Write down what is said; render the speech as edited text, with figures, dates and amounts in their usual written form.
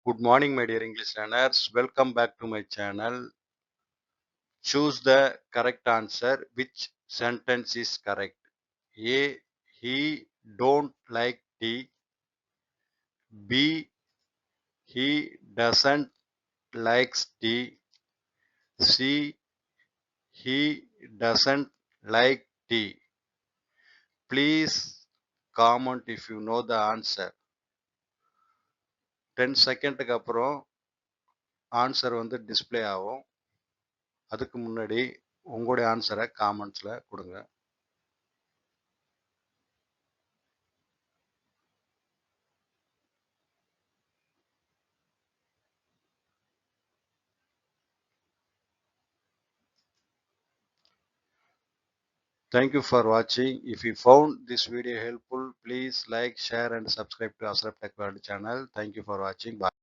Good morning, my dear English learners. Welcome back to my channel. Choose the correct answer. Which sentence is correct? A. He don't like tea. B. He doesn't likes tea. C. He doesn't like tea. Please comment if you know the answer. 10 செகண்டுக்கு அப்புறம் answer display ஆகும். அதுக்கு முன்னாடி உங்களுடைய ஆன்சரை காமெண்ட்ஸில் கொடுங்க. Thank you for watching. If you found this video helpful, please like, share and subscribe to Asraf Technology channel. Thank you for watching. Bye.